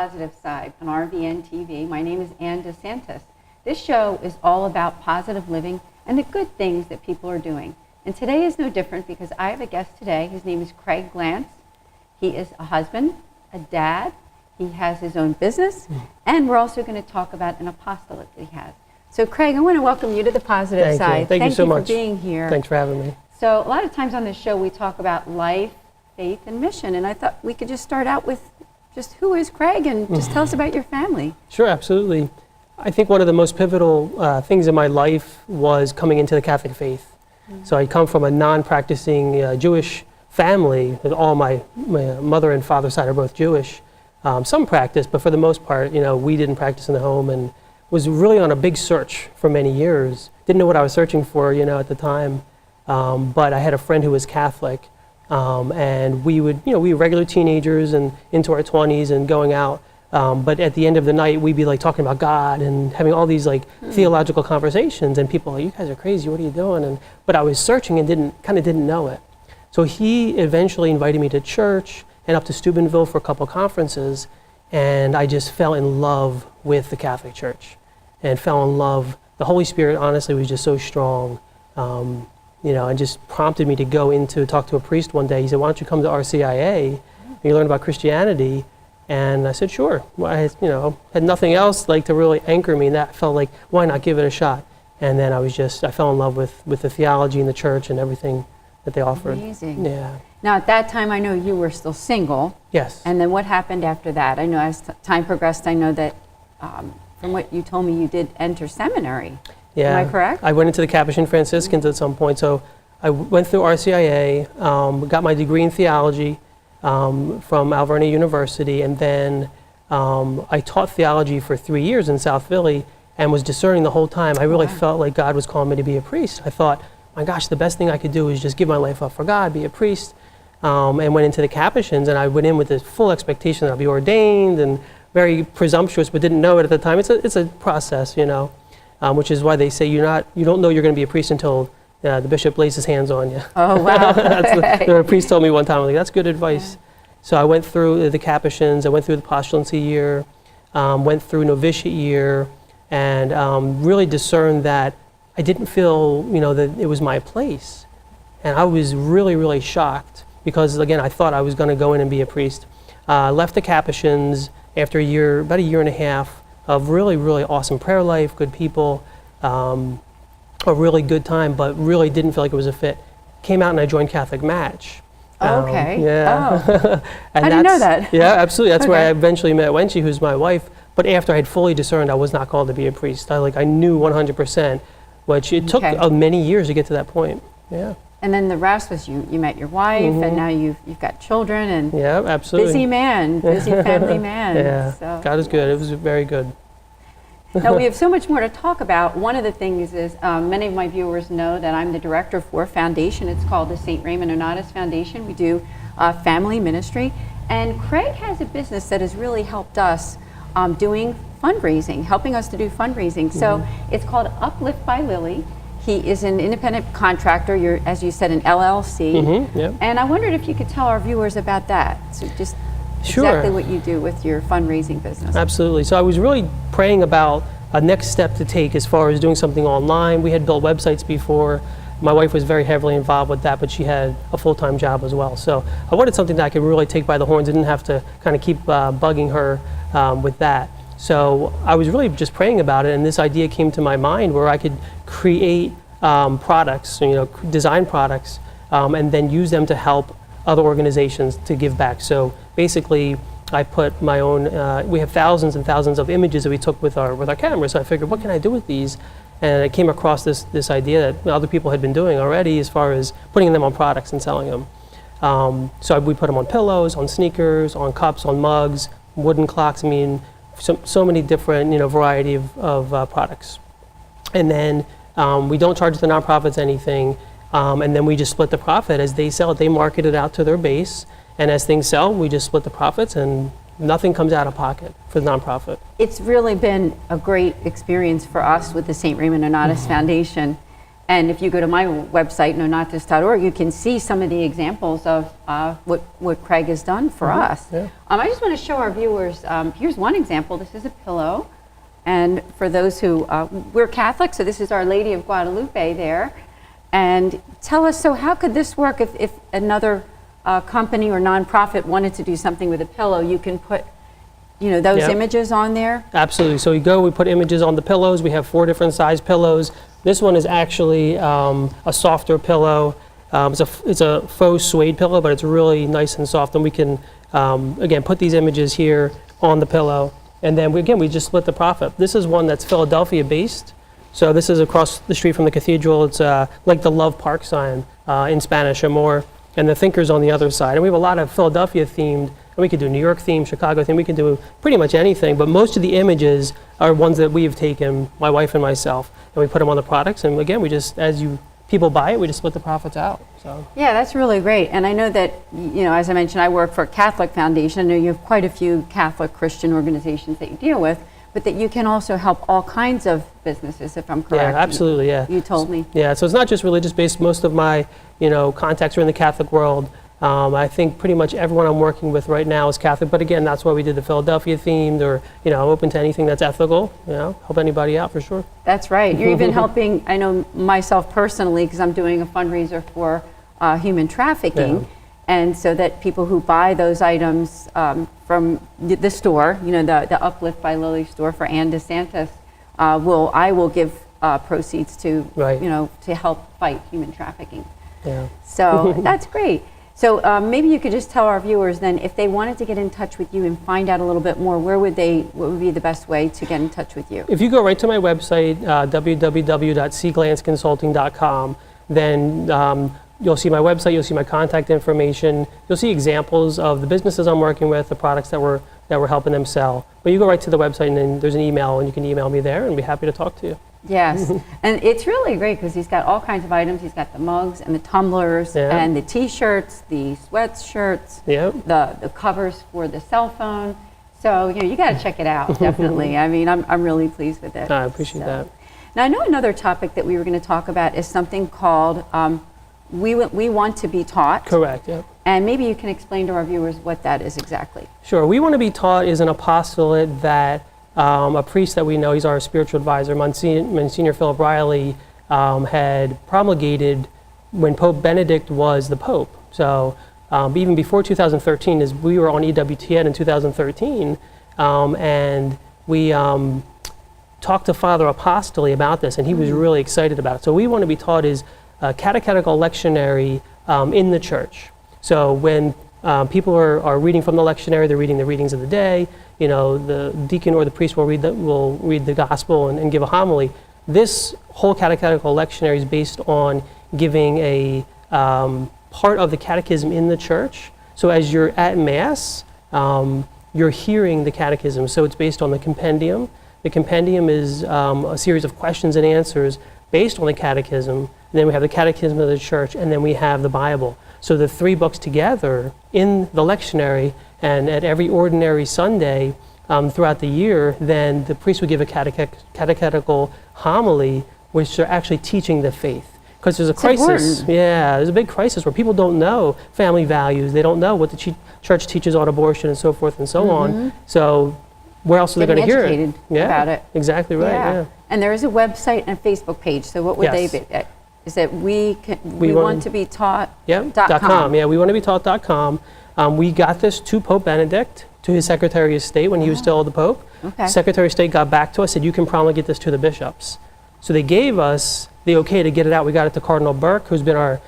positive side on RVNTV. My name is Anne DeSantis. This show is all about positive living and the good things that people are doing. And today is no different because I have a guest today. His name is Craig Glantz. He is a husband, a dad. He has his own business. And we're also going to talk about an apostolate that he has. So Craig, I want to welcome you to the positive side. Thank you so much. Thank you for being here. Thanks for having me. So a lot of times on this show we talk about life, faith, and mission. And I thought we could just start out with just who is Craig and just tell us about your family. Sure, absolutely. I think one of the most pivotal things in my life was coming into the Catholic faith. So I come from a non-practicing Jewish family. All my mother and father's side are both Jewish. Some practice, but for the most part, we didn't practice in the home, and was really on a big search for many years. Didn't know what I was searching for, at the time. But I had a friend who was Catholic, and we were regular teenagers and into our 20s and going out. But at the end of the night, we'd be like talking about God and having all these theological conversations, and people were like, "You guys are crazy. What are you doing?" But I was searching and didn't know it. So he eventually invited me to church and up to Steubenville for a couple conferences, and I just fell in love with the Catholic Church, and fell in love. The Holy Spirit, honestly, was just so strong. And just prompted me to go in to talk to a priest one day. He said, "Why don't you come to RCIA and you learn about Christianity?" And I said, "Sure." Well, I had nothing else to really anchor me, and that felt like, why not give it a shot? And then I fell in love with the theology in the church and everything that they offered. Amazing. Yeah. Now at that time, I know you were still single. Yes. And then what happened after that? I know as time progressed, I know that from what you told me, you did enter seminary. Yeah. Am I correct? I went into the Capuchin Franciscans at some point. So I went through RCIA, got my degree in theology from Alvernia University, and then I taught theology for 3 years in South Philly and was discerning the whole time. I really felt like God was calling me to be a priest. I thought, my gosh, the best thing I could do is just give my life up for God, be a priest, and went into the Capuchins, and I went in with this full expectation that I'll be ordained, and very presumptuous, but didn't know it at the time. It's a process, which is why they say you don't know you're going to be a priest until the bishop lays his hands on you. Oh, wow. The priest told me one time, that's good advice. Yeah. So I went through the Capuchins, I went through the postulancy year, went through novitiate year, and really discerned that I didn't feel, that it was my place. And I was really, really shocked because, again, I thought I was going to go in and be a priest. Left the Capuchins after about a year and a half of really, really awesome prayer life, good people, a really good time, but really didn't feel like it was a fit. Came out and I joined Catholic Match. Okay. Yeah. Oh. I didn't know that. Yeah, absolutely. That's where I eventually met Wenchi, who's my wife. But after I had fully discerned I was not called to be a priest, I knew 100%, which it took many years to get to that point. Yeah. And then the rest was you met your wife, and now you've got children, and yeah, absolutely. Busy family man. Yeah, so, God is good. It was very good. Now we have so much more to talk about. One of the things is many of my viewers know that I'm the director for a foundation. It's called the St. Raymond Nonatus Foundation. We do family ministry, and Craig has a business that has really helped us doing fundraising, helping us to do fundraising. So it's called Upliftbylily. He is an independent contractor. You're, as you said, an LLC. Yep. And I wondered if you could tell our viewers about that. So just exactly what you do with your fundraising business. Absolutely. So I was really praying about a next step to take as far as doing something online. We had built websites before. My wife was very heavily involved with that, but she had a full-time job as well. So I wanted something that I could really take by the horns and didn't have to kind of keep bugging her with that. So I was really just praying about it, and this idea came to my mind where I could create products, design products, and then use them to help other organizations to give back. So basically, I put my own, we have thousands and thousands of images that we took with our cameras, so I figured, what can I do with these? And I came across this idea that other people had been doing already as far as putting them on products and selling them. So we put them on pillows, on sneakers, on cups, on mugs, wooden clocks, so many different variety of products. And then we don't charge the nonprofits anything, and then we just split the profit as they sell it. They market it out to their base, and as things sell, we just split the profits, and nothing comes out of pocket for the nonprofit. It's really been a great experience for us with the St. Raymond Nonatus Foundation. And if you go to my website, nonotis.org, you can see some of the examples of what Craig has done for us. Yeah. I just want to show our viewers, here's one example. This is a pillow. And for those who, we're Catholic, so this is Our Lady of Guadalupe there. And tell us, so how could this work if another company or nonprofit wanted to do something with a pillow? You can put, those images on there? Absolutely. So we put images on the pillows. We have 4 different size pillows. This one is actually a softer pillow. It's a faux suede pillow, but it's really nice and soft. And we can, again, put these images here on the pillow. And then, we just split the profit. This is one that's Philadelphia-based. So this is across the street from the cathedral. It's like the Love Park sign in Spanish, Amor, and the Thinker's on the other side. And we have a lot of Philadelphia-themed, and we could do New York-themed, Chicago-themed. We can do pretty much anything. But most of the images are ones that we have taken, my wife and myself, and we put them on the products. And again, we just, people buy it, we just split the profits out. So. Yeah, that's really great. And I know that, as I mentioned, I work for a Catholic foundation. I know you have quite a few Catholic Christian organizations that you deal with, but that you can also help all kinds of businesses, if I'm correct. Yeah, absolutely, yeah. You told me. Yeah, so it's not just religious based. Most of my, contacts are in the Catholic world. I think pretty much everyone I'm working with right now is Catholic, but again, that's why we did the Philadelphia themed, or, I'm open to anything that's ethical, help anybody out for sure. That's right. You're even helping, I know myself personally, because I'm doing a fundraiser for human trafficking. Yeah. And so that people who buy those items from the store, the Uplift by Lily store for Anne DeSantis, I will give proceeds to, to help fight human trafficking. Yeah. So that's great. So maybe you could just tell our viewers then, if they wanted to get in touch with you and find out a little bit more, what would be the best way to get in touch with you? If you go right to my website, www.cglanzconsulting.com, then you'll see my website, you'll see my contact information, you'll see examples of the businesses I'm working with, the products that we're helping them sell. But you go right to the website and then there's an email, and you can email me there and be happy to talk to you. Yes, and it's really great because he's got all kinds of items. He's got the mugs and the tumblers and the t-shirts, the sweatshirts, the covers for the cell phone. So you got to check it out, definitely. I mean, I'm really pleased with it. I appreciate that. Now I know another topic that we were going to talk about is something called we Want to Be Taught. Correct, yeah. And maybe you can explain to our viewers what that is exactly. Sure. We Want to Be Taught is an apostolate that a priest that we know, he's our spiritual advisor, Monsignor Philip Riley, had promulgated when Pope Benedict was the Pope. So even before 2013, as we were on EWTN in 2013, and we talked to Father Apostoli about this, and he was really excited about it. So We Want to Be Taught is a catechetical lectionary in the church. So when people are reading from the lectionary, they're reading the readings of the day, the deacon or the priest will read the gospel and give a homily. This whole catechetical lectionary is based on giving a part of the catechism in the church. So as you're at Mass, you're hearing the catechism. So it's based on the compendium. The compendium is a series of questions and answers based on the catechism. And then we have the catechism of the church, and then we have the Bible. So the 3 books together in the lectionary, and at every ordinary Sunday throughout the year, then the priest would give a catechetical homily, which are actually teaching the faith. Because there's a crisis. Important. Yeah, there's a big crisis where people don't know family values. They don't know what the church teaches on abortion and so forth and so on. So where else are they going to hear it? About it. Exactly right. Yeah. And there is a website and a Facebook page. So what would they be? Is it we want to be taught? .com. Yeah, we want to be taught.com. We got this to Pope Benedict, to his Secretary of State when he was still the Pope. Okay. Secretary of State got back to us, said you can promulgate this to the bishops. So they gave us the okay to get it out. We got it to Cardinal Burke, who's been our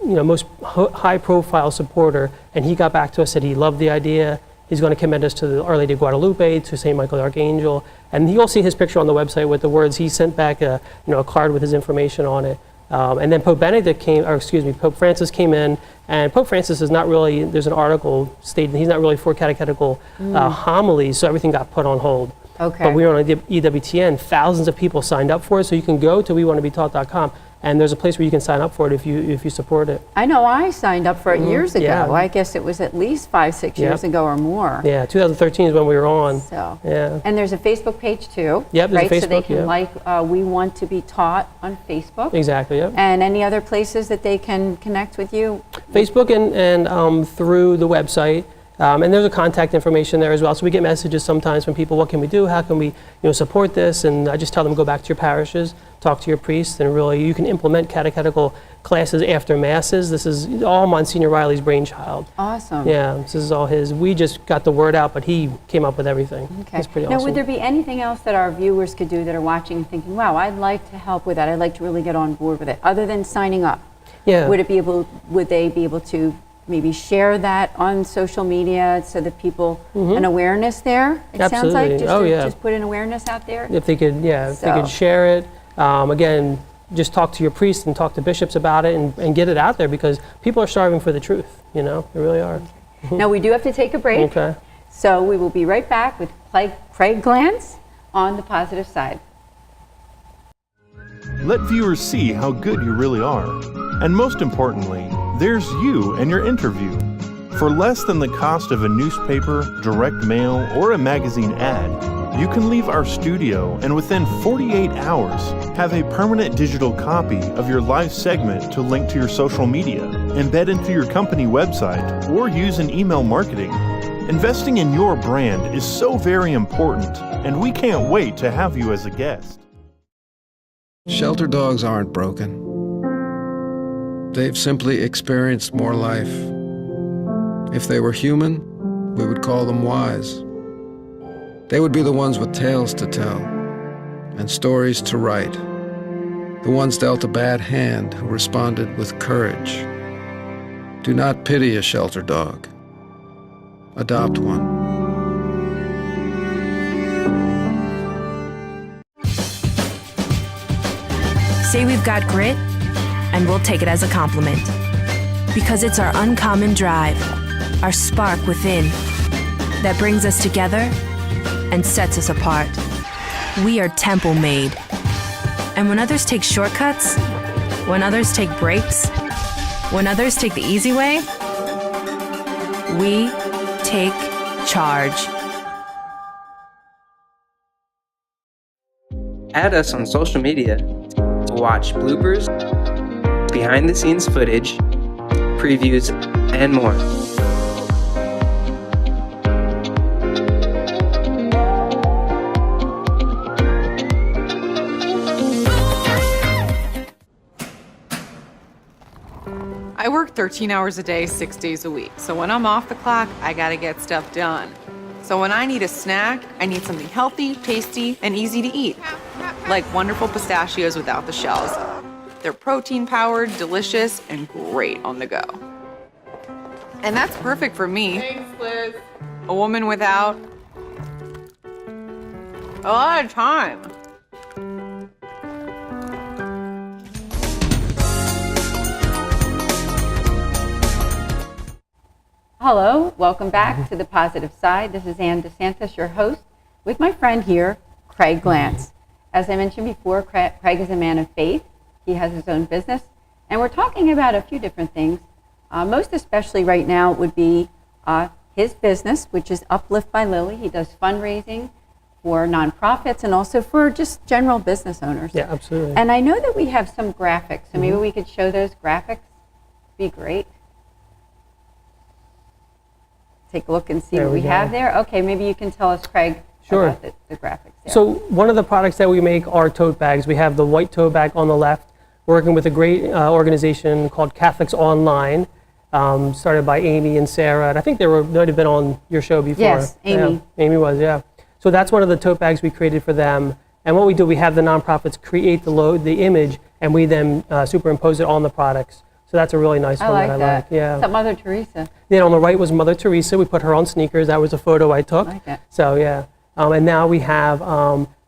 most high-profile supporter, and he got back to us, said he loved the idea. He's going to commend us to Our Lady of Guadalupe, to St. Michael the Archangel, and you'll see his picture on the website with the words. He sent back a card with his information on it. And then Pope Francis came in, and Pope Francis is not really, there's an article stating he's not really for catechetical homilies, so everything got put on hold. Okay. But we were on EWTN, thousands of people signed up for it, so you can go to wewanttoBetaught.com And there's a place where you can sign up for it if you support it. I know I signed up for it years ago. Yeah. I guess it was at least 5-6 years ago or more. Yeah, 2013 is when we were on. So, yeah. And there's a Facebook page too. Yep, there's right? a Facebook, so they can We Want to Be Taught on Facebook. Exactly, yep. And any other places that they can connect with you? Facebook and through the website. And there's a contact information there as well. So we get messages sometimes from people, what can we do? How can we support this? And I just tell them, go back to your parishes, talk to your priests, and really you can implement catechetical classes after masses. This is all Monsignor Riley's brainchild. Awesome. Yeah, this is all his. We just got the word out, but he came up with everything. Okay. It's pretty now, awesome. would there be anything else that our viewers could do that are watching and thinking, wow, I'd like to help with that. I'd like to really get on board with it, other than signing up? Yeah. Would they be able to maybe share that on social media so that people, an awareness there? It sounds like just put an awareness out there. If they could, if they could share it. Again, just talk to your priest and talk to bishops about it and get it out there, because people are starving for the truth, they really are. Now we do have to take a break. Okay. So we will be right back with Craig Glantz on The Positive Side. Let viewers see how good you really are. And most importantly, there's you and your interview. For less than the cost of a newspaper, direct mail, or a magazine ad, you can leave our studio and within 48 hours have a permanent digital copy of your live segment to link to your social media, embed into your company website, or use in email marketing. Investing in your brand is so very important, and we can't wait to have you as a guest. Shelter dogs aren't broken. They've simply experienced more life. If they were human, we would call them wise. They would be the ones with tales to tell and stories to write, the ones dealt a bad hand who responded with courage. Do not pity a shelter dog. Adopt one. Say we've got grit, and we'll take it as a compliment. Because it's our uncommon drive, our spark within, that brings us together and sets us apart. We are temple made. And when others take shortcuts, when others take breaks, when others take the easy way, we take charge. Add us on social media to watch bloopers, behind-the-scenes footage, previews, and more. I work 13 hours a day, 6 days a week. So when I'm off the clock, I gotta get stuff done. So when I need a snack, I need something healthy, tasty, and easy to eat. Like wonderful pistachios without the shells. They're protein-powered, delicious, and great on the go. And that's perfect for me. Thanks, Liz. A woman without a lot of time. Hello, welcome back to The Positive Side. This is Anne DeSantis, your host, with my friend here, Craig Glantz. As I mentioned before, Craig is a man of faith. He has his own business, and we're talking about a few different things. Most especially right now would be his business, which is Upliftbylily. He does fundraising for nonprofits and also for just general business owners. Yeah, absolutely. And I know that we have some graphics, so maybe we could show those graphics. Be great. Take a look and see what we have there. Okay, maybe you can tell us, Craig, about the graphics there. So one of the products that we make are tote bags. We have the white tote bag on the left, working with a great organization called Catholics Online, started by Amy and Sarah. And I think they might have been on your show before. Yes, Amy. Yeah, Amy was, yeah. So that's one of the tote bags we created for them. And what we do, we have the nonprofits create the image, and we then superimpose it on the products. So that's a really nice one that I like. Yeah. Is that Mother Teresa? Then on the right was Mother Teresa. We put her on sneakers. That was a photo I took. I like it. So yeah. And now we have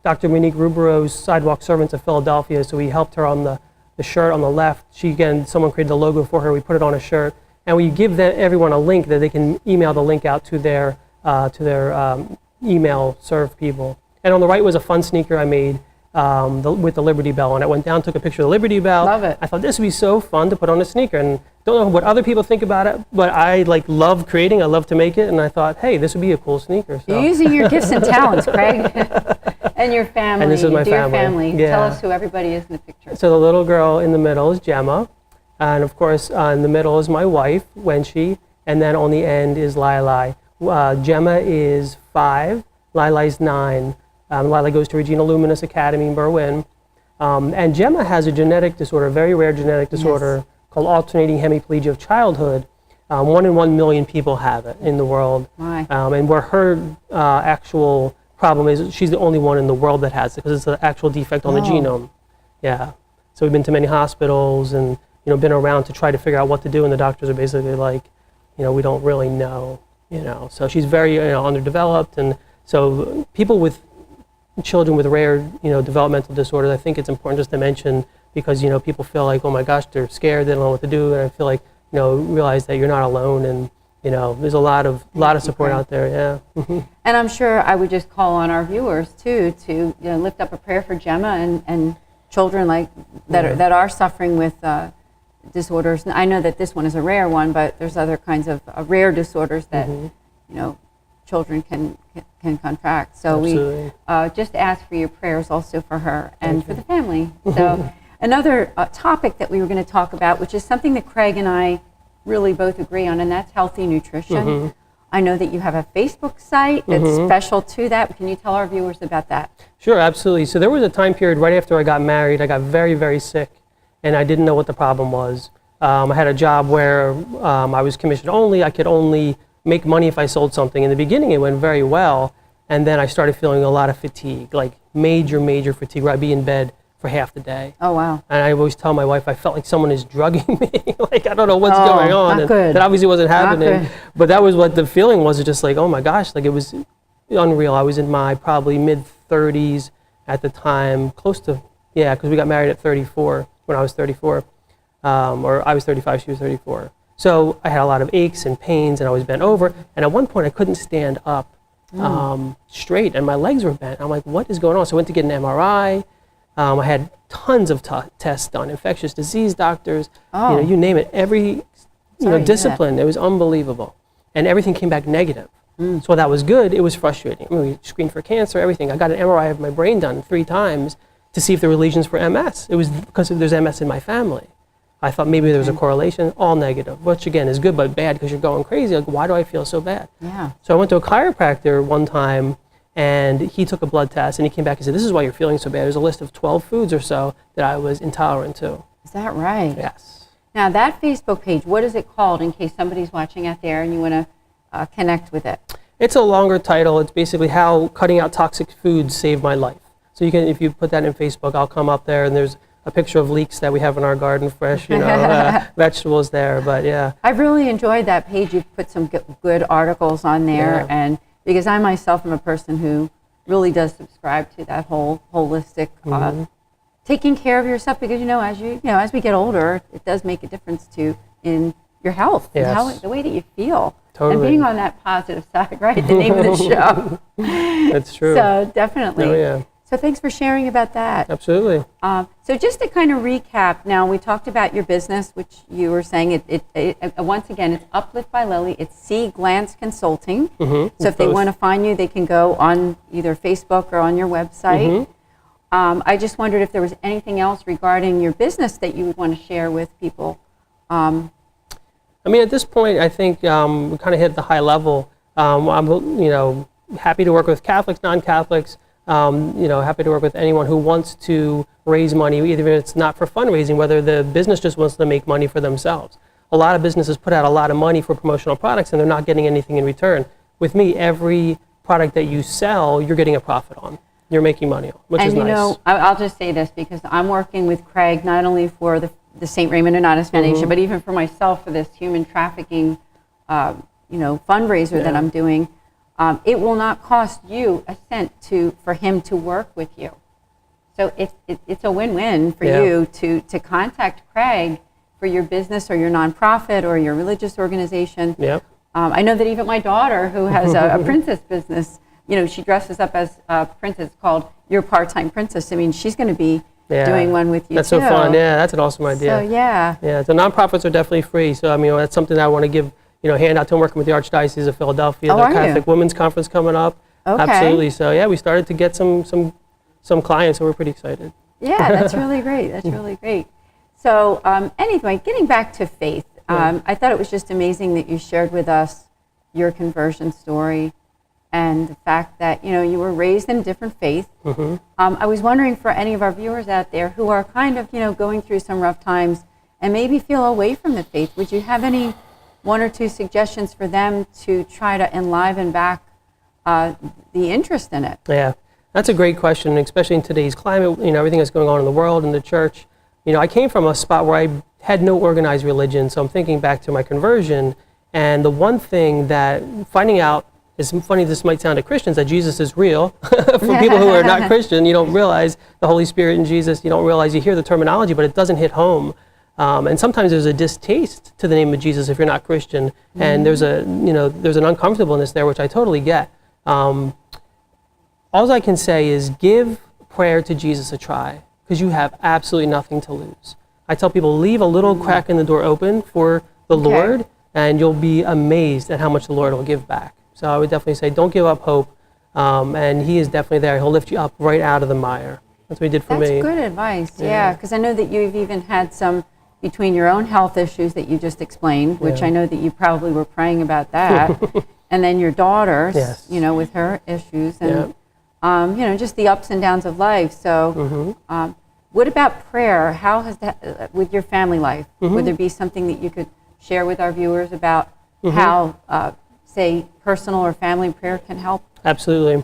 Dr. Monique Rubero's Sidewalk Servants of Philadelphia. So we helped her on the shirt on the left. Someone created the logo for her. We put it on a shirt. And we give everyone a link that they can email the link out to their email serve people. And on the right was a fun sneaker I made with the Liberty Bell. And I went down, took a picture of the Liberty Bell. Love it. I thought this would be so fun to put on a sneaker. And don't know what other people think about it, but I love creating. I love to make it. And I thought, hey, this would be a cool sneaker. So. You're using your gifts and talents, Craig. And your family. And this is my Dear family. Yeah. Tell us who everybody is in the picture. So the little girl in the middle is Gemma. And of course, in the middle is my wife, Wenshi. And then on the end is Lili. Gemma is 5. Lili's 9. Lila goes to Regina Luminous Academy in Berwyn. And Gemma has a genetic disorder, a very rare genetic disorder called alternating hemiplegia of childhood. 1 in 1 million people have it in the world. And where her actual problem is, she's the only one in the world that has it because it's an actual defect on the genome. Yeah. So we've been to many hospitals and been around to try to figure out what to do, and the doctors are basically like, we don't really know. So she's very underdeveloped, and so people with children with rare developmental disorders, I think it's important just to mention because people feel like, oh my gosh, they're scared, they don't know what to do, and I feel like realize that you're not alone, and there's a lot of support out there. Yeah. And I'm sure I would just call on our viewers too to lift up a prayer for Gemma and children that are suffering with disorders. I know that this one is a rare one, but there's other kinds of rare disorders that children can contract. So Absolutely. We just ask for your prayers also for her and for the family. So another topic that we were going to talk about, which is something that Craig and I really both agree on, and that's healthy nutrition. I know that you have a Facebook site that's special to that. Can you tell our viewers about that? Sure, absolutely. So there was a time period right after I got married, I got very, very sick, and I didn't know what the problem was. I had a job where I was commission only. I could only make money if I sold something. In the beginning, it went very well, and then I started feeling a lot of fatigue, like major fatigue, where I'd be in bed for half the day. Oh, wow. And I always tell my wife, I felt like someone is drugging me. Like, I don't know what's going on. Not good. That obviously wasn't happening. Not good. But that was what the feeling was, just like, oh my gosh, like it was unreal. I was in my probably mid-30s at the time, close to, because we got married at 34, when I was 34. Or I was 35, she was 34. So I had a lot of aches and pains, and I was bent over. And at one point, I couldn't stand up straight, and my legs were bent. I'm like, what is going on? So I went to get an MRI. I had tons of tests done, infectious disease doctors, you name it, every discipline. It was unbelievable. And everything came back negative. So that was good. It was frustrating. I mean, we screened for cancer, everything. I got an MRI of my brain done 3 times to see if there were lesions for MS. It was because there's MS in my family. I thought maybe there was a correlation, all negative, which again is good but bad because you're going crazy. Like, why do I feel so bad? Yeah. So I went to a chiropractor one time, and he took a blood test, and he came back and said, this is why you're feeling so bad. There's a list of 12 foods or so that I was intolerant to. Is that right? Yes. Now, that Facebook page, what is it called in case somebody's watching out there and you want to connect with it? It's a longer title. It's basically how cutting out toxic foods saved my life. So you can, if you put that in Facebook, I'll come up there, and there's a picture of leeks that we have in our garden, fresh, vegetables there. But yeah, I've really enjoyed that page. You've put some good articles on there, and because I myself am a person who really does subscribe to that whole holistic taking care of yourself, because as we get older, it does make a difference in your health, and the way that you feel. Totally. And being on that positive side, right? The name of the show. That's true. So definitely. Oh, yeah. So thanks for sharing about that. Absolutely. So just to kind of recap, now we talked about your business, which you were saying, once again, it's Upliftbylily, it's CGlanz Consulting. So if they want to find you, they can go on either Facebook or on your website. I just wondered if there was anything else regarding your business that you would want to share with people. I mean, at this point, I think we kind of hit the high level. I'm, happy to work with Catholics, non-Catholics. Happy to work with anyone who wants to raise money, either if it's not for fundraising, whether the business just wants to make money for themselves. A lot of businesses put out a lot of money for promotional products, and they're not getting anything in return. With me, every product that you sell, you're getting a profit on. You're making money on, which is nice. I'll just say this, because I'm working with Craig not only for the St. Raymond Donatus Foundation, but even for myself for this human trafficking, fundraiser that I'm doing. It will not cost you a cent for him to work with you. So it's a win-win for you to contact Craig for your business or your nonprofit or your religious organization. Yep. I know that even my daughter, who has a princess business, she dresses up as a princess called Your Part-Time Princess. I mean, she's going to be Yeah. doing one with you That's too. so fun. Yeah, that's an awesome idea. So yeah. Yeah, the nonprofits are definitely free. So, I mean, that's something that I want to give, hand out to. I'm working with the Archdiocese of Philadelphia, Oh, the are you? Catholic Women's Conference coming up. Okay. Absolutely. So, yeah, we started to get some clients, so we're pretty excited. Yeah, that's really great. That's really great. So anyway, getting back to faith, I thought it was just amazing that you shared with us your conversion story and the fact that, you were raised in a different faith. Mm-hmm. I was wondering for any of our viewers out there who are kind of, going through some rough times and maybe feel away from the faith, would you have any one or two suggestions for them to try to enliven back the interest in it? Yeah, that's a great question, especially in today's climate, everything that's going on in the world and the church. I came from a spot where I had no organized religion, so I'm thinking back to my conversion, and the one thing that finding out, as funny this might sound to Christians, that Jesus is real. For people who are not Christian, you don't realize the Holy Spirit in Jesus, you don't realize, you hear the terminology, but it doesn't hit home. And sometimes there's a distaste to the name of Jesus if you're not Christian, and there's an uncomfortableness there, which I totally get. All I can say is give prayer to Jesus a try, because you have absolutely nothing to lose. I tell people, leave a little crack in the door open for the Lord, and you'll be amazed at how much the Lord will give back. So I would definitely say, don't give up hope, and He is definitely there. He'll lift you up right out of the mire. That's what He did for me. That's good advice, yeah, because I know that you've even had some, between your own health issues that you just explained, which I know that you probably were praying about that, and then your daughter, Yes. with her issues, and just the ups and downs of life. So what about prayer? How has that, with your family life, would there be something that you could share with our viewers about how, say, personal or family prayer can help? Absolutely.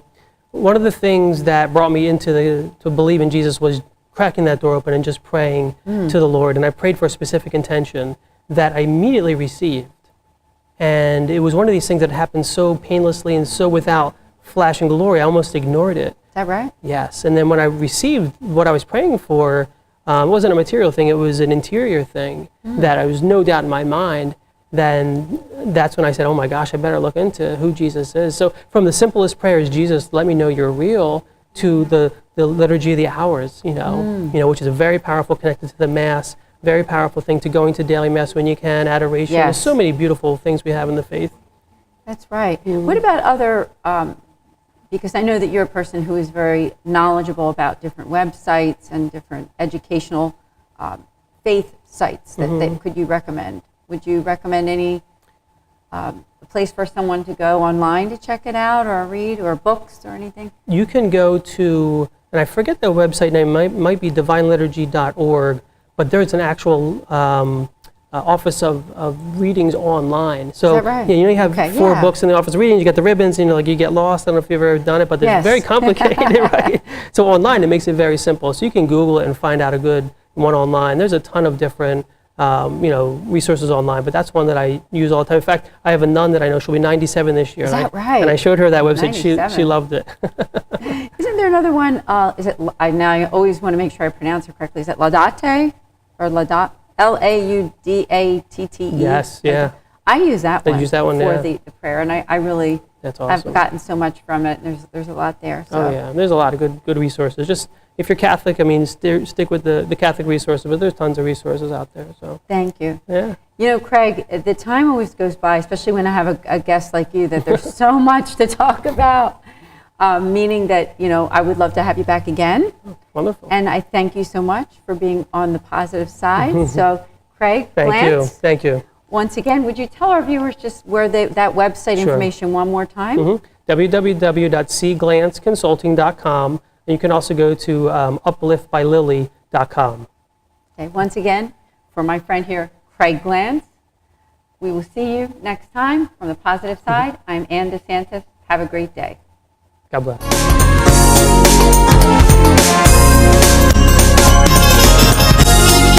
One of the things that brought me to believe in Jesus was cracking that door open and just praying to the Lord. And I prayed for a specific intention that I immediately received. And it was one of these things that happened so painlessly and so without flashing glory, I almost ignored it. Is that right? Yes. And then when I received what I was praying for, it wasn't a material thing, it was an interior thing that I was no doubt in my mind. Then that's when I said, oh my gosh, I better look into who Jesus is. So from the simplest prayers, Jesus, let me know you're real, to the liturgy of the hours, which is a very powerful, connected to the Mass, very powerful thing, to going to daily Mass when you can, adoration. Yes. There's so many beautiful things we have in the faith. That's right. What about other, because I know that you're a person who is very knowledgeable about different websites and different educational faith sites that could you recommend? Would you recommend any a place for someone to go online to check it out, or read, or books or anything? You can go to, and I forget the website name, might be divineliturgy.org, but there's an actual office of readings online. So Is that right? you have four books in the office of readings, you get the ribbons, and you get lost. I don't know if you've ever done it, but it's very complicated, right? So online, it makes it very simple. So you can Google it and find out a good one online. There's a ton of different resources online, but that's one that I use all the time. In fact, I have a nun that I know, she'll be 97 this year. Is that right? And I showed her that website. 97. She loved it. Isn't there another one? Is it? I always want to make sure I pronounce it correctly. Is it Laudate or Laudatte? Laudatte? Yes, yeah. I use that one. Use that one, for yeah. the prayer, and I really That's awesome. have gotten so much from it. There's a lot there. So. Oh yeah, there's a lot of good resources. Just if you're Catholic, I mean, stick with the Catholic resources, but there's tons of resources out there. So Thank you. yeah. Craig, the time always goes by, especially when I have a guest like you, that there's so much to talk about, meaning that, I would love to have you back again. Wonderful. And I thank you so much for being on the positive side. So, Craig Thank you. Glantz, Thank you. once again, would you tell our viewers just where that website information one more time? www.CGlanzConsulting.com. And you can also go to Upliftbylily.com. Okay, once again, for my friend here, Craig Glantz, we will see you next time from the positive side. I'm Anne DeSantis. Have a great day. God bless.